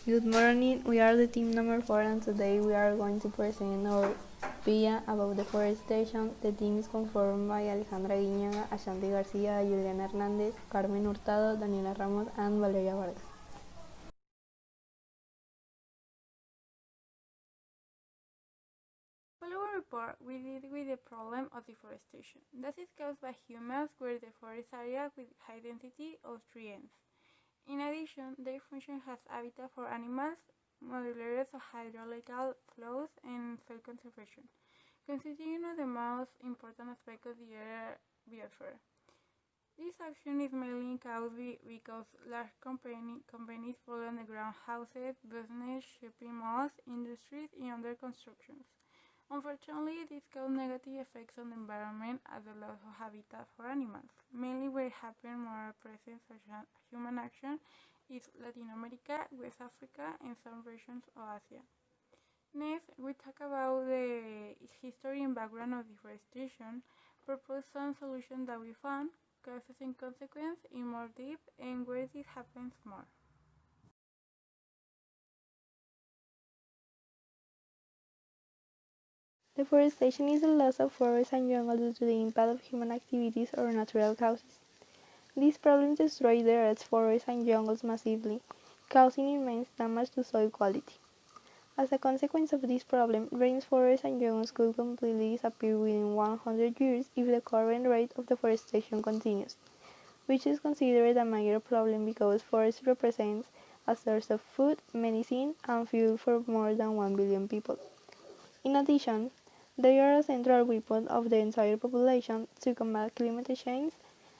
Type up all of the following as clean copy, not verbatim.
Good morning, we are the team number 4 and today we are going to present our via about deforestation. The team is conformed by Alejandra Guiñaga, Ashanti Garcia, Juliana Hernandez, Carmen Hurtado, Daniela Ramos and Valeria Vargas. Following report, we deal with the problem of deforestation. That is caused by humans where the forest area with high density of tree ends. In addition, their function as habitat for animals, modulators of hydrological flows, and soil conservation, constituting one of the most important aspects of the area biosphere. This action is mainly caused because large companies build underground houses, business, shopping malls, industries, and other constructions. Unfortunately, this causes negative effects on the environment as the loss of habitat for animals, mainly where it happens more present such as human action is Latin America, West Africa, and some regions of Asia. Next, we talk about the history and background of deforestation, propose some solutions that we found, causes and consequences in more depth, and where this happens more. Deforestation is the loss of forests and jungle due to the impact of human activities or natural causes. These problems destroy the Earth's forests and jungles massively, causing immense damage to soil quality. As a consequence of this problem, rainforests and jungles could completely disappear within 100 years if the current rate of deforestation continues, which is considered a major problem because forests represent a source of food, medicine, and fuel for more than 1 billion people. In addition, they are a central weapon of the entire population to combat climate change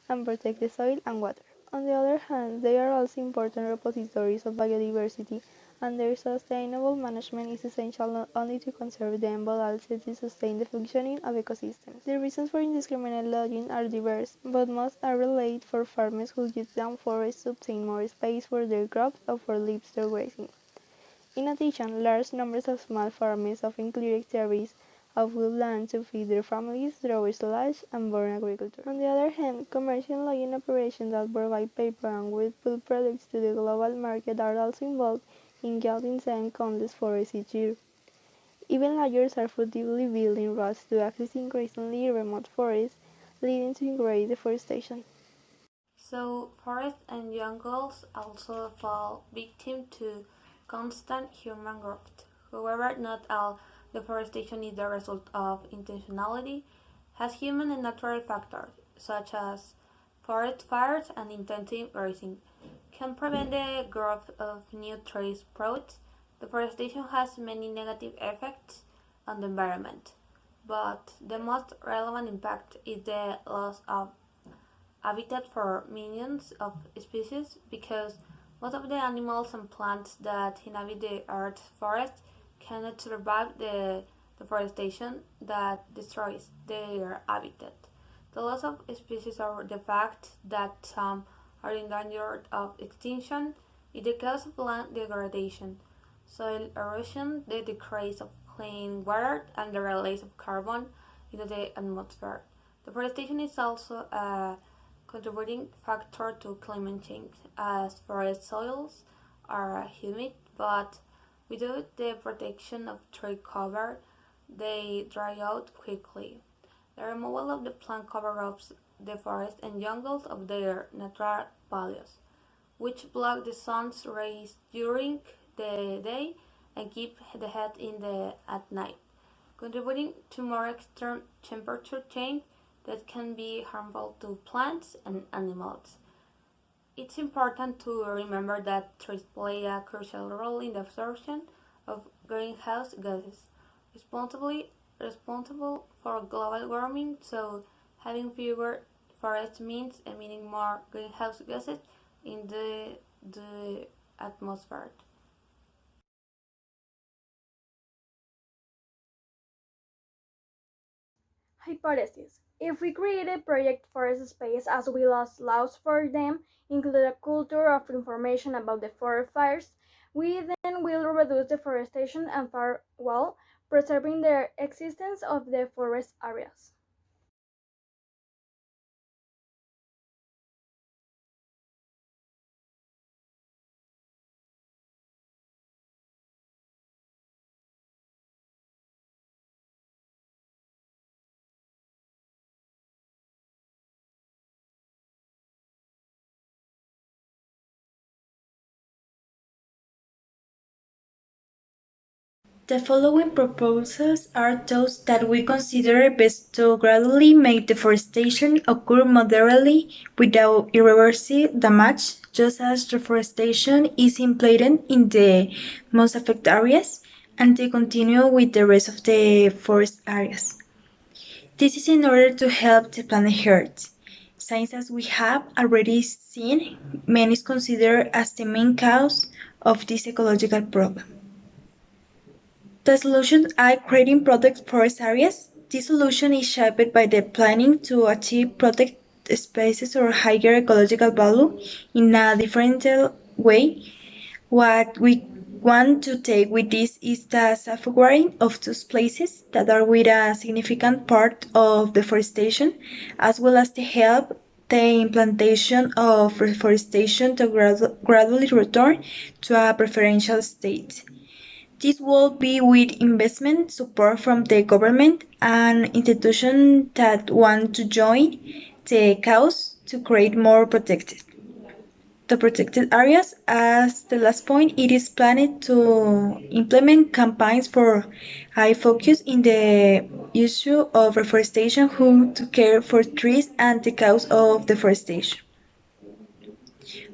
and protect the soil and water. On the other hand, they are also important repositories of biodiversity, and their sustainable management is essential not only to conserve them but also to sustain the functioning of ecosystems. The reasons for indiscriminate logging are diverse, but most are related for farmers who use down forests to obtain more space for their crops or for livestock grazing. In addition, large numbers of small farmers often clear hectares of woodland to feed their families, draw slash, and burn agriculture. On the other hand, commercial logging operations that provide paper and wood pulp products to the global market are also involved in cutting some countless forests each year. Even lawyers are furtively building roads to access increasingly remote forests, leading to great deforestation. So forests and jungles also fall victim to constant human growth. However, not all deforestation is the result of intentionality, as human and natural factors, such as forest fires and intensive grazing, can prevent the growth of new tree sprouts. Deforestation has many negative effects on the environment, but the most relevant impact is the loss of habitat for millions of species because most of the animals and plants that inhabit the Earth's forests cannot survive the deforestation that destroys their habitat. The loss of species or the fact that some are in danger of extinction is the cause of land degradation, soil erosion, the decrease of clean water, and the release of carbon into the atmosphere. Deforestation is also a contributing factor to climate change, as forest soils are humid, but without the protection of tree cover, they dry out quickly. The removal of the plant cover robs the forest and jungles of their natural values, which block the sun's rays during the day and keep the heat in the at night, contributing to more extreme temperature change that can be harmful to plants and animals. It's important to remember that trees play a crucial role in the absorption of greenhouse gases, responsible for global warming, so having fewer forests means emitting more greenhouse gases in the atmosphere. Hypothesis. If we create a project forest space as well as laws for them, include a culture of information about the forest fires, we then will reduce deforestation and fire while preserving the existence of the forest areas. The following proposals are those that we consider best to gradually make deforestation occur moderately without irreversible damage, just as deforestation is implemented in the most affected areas, and to continue with the rest of the forest areas. This is in order to help the planet health. Since, as we have already seen, man is considered as the main cause of this ecological problem. The solutions are creating protected forest areas. This solution is shaped by the planning to achieve protected spaces or higher ecological value in a different way. What we want to take with this is the safeguarding of those places that are with a significant part of deforestation, as well as to help the implantation of reforestation to gradually return to a preferential state. This will be with investment support from the government and institutions that want to join the cause to create more protected areas. As the last point, it is planned to implement campaigns for high focus in the issue of reforestation who to care for trees and the cause of deforestation.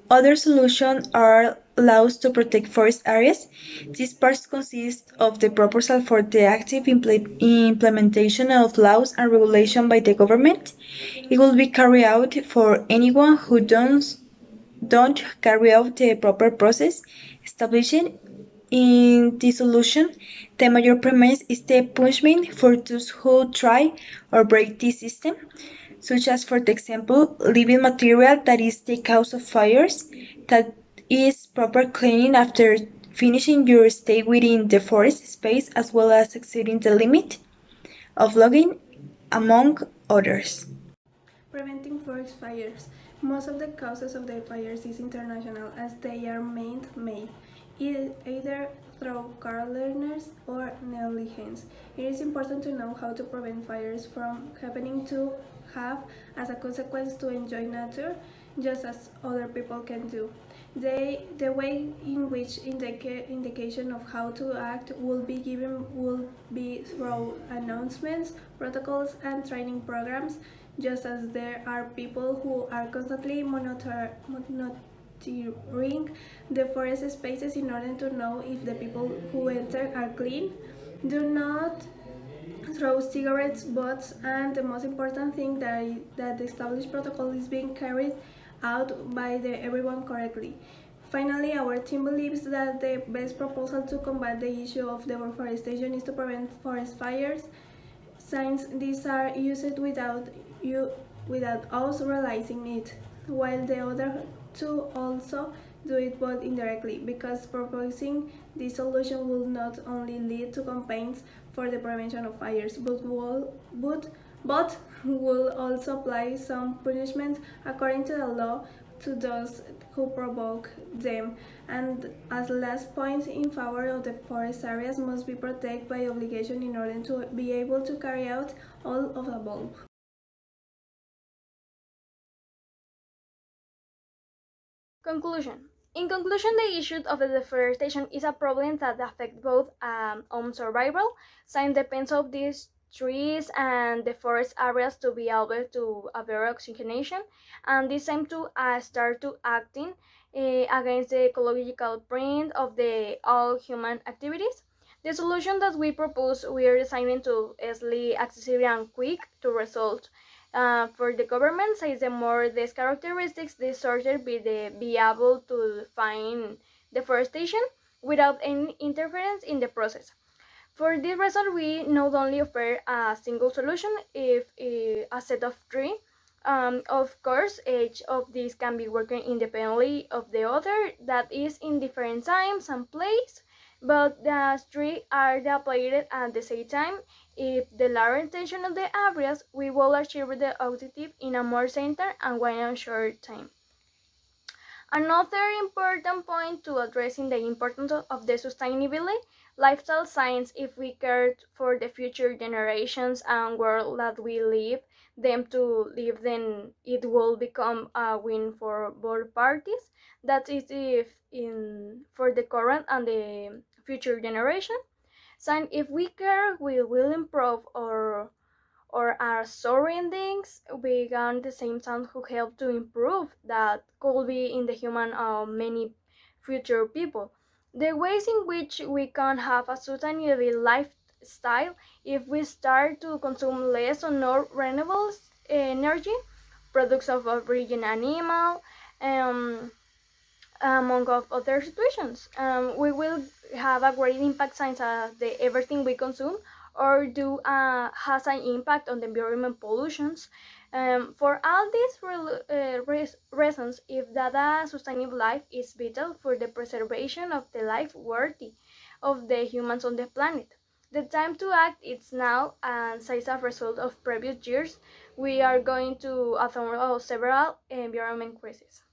Other solutions are laws to protect forest areas. These parts consist of the proposal for the active implementation of laws and regulation by the government. It will be carried out for anyone who don't carry out the proper process establishing in this solution. The major premise is the punishment for those who try or break this system, such as, for example, leaving material that is the cause of fires, that is proper cleaning after finishing your stay within the forest space, as well as exceeding the limit of logging, among others. Preventing forest fires. Most of the causes of the fires is international as they are man-made, either through carelessness or negligence. It is important to know how to prevent fires from happening to have as a consequence to enjoy nature just as other people can do. The way in which indication of how to act will be given will be through announcements, protocols, and training programs, just as there are people who are constantly monitoring the forest spaces in order to know if the people who enter are clean. Do not throw cigarettes, butts, and the most important thing that the established protocol is being carried out by everyone correctly. Finally, our team believes that the best proposal to combat the issue of deforestation is to prevent forest fires, since these are used without us realizing it, while the other two also do it but indirectly, because proposing this solution will not only lead to campaigns for the prevention of fires, but will also apply some punishment according to the law to those who provoke them. And as last point, in favor of the forest areas must be protected by obligation in order to be able to carry out all of the above. Conclusion. In conclusion, the issue of the deforestation is a problem that affects both on survival, since depends on these trees and the forest areas to be able to a better oxygenation, and this aim to start to acting against the ecological print of the all human activities. The solution that we propose, we are designing to easily accessible and quick to result. For the government, says the more these characteristics, the shorter be able to find deforestation without any interference in the process. For this reason, we not only offer a single solution, if a set of three. Of course, each of these can be working independently of the other, that is in different times and place, but the three are applied at the same time. If the larger intention of the areas, we will achieve the objective in a more center and one in a short time. Another important point to addressing the importance of the sustainability lifestyle science. If we care for the future generations and world that we live them to live, then it will become a win for both parties. That is if in for the current and the future generation. So if we care, we will improve our surroundings. We can the same time who help to improve that could be in the human many future people. The ways in which we can have a sustainable lifestyle if we start to consume less or no renewable energy, products of origin animal, um, among of other situations. We will have a great impact since the everything we consume or do has an impact on the environment pollutions. For all these reasons, if data sustainable life is vital for the preservation of the life worthy of the humans on the planet. The time to act is now, and as a result of previous years, we are going to encounter several environment crises.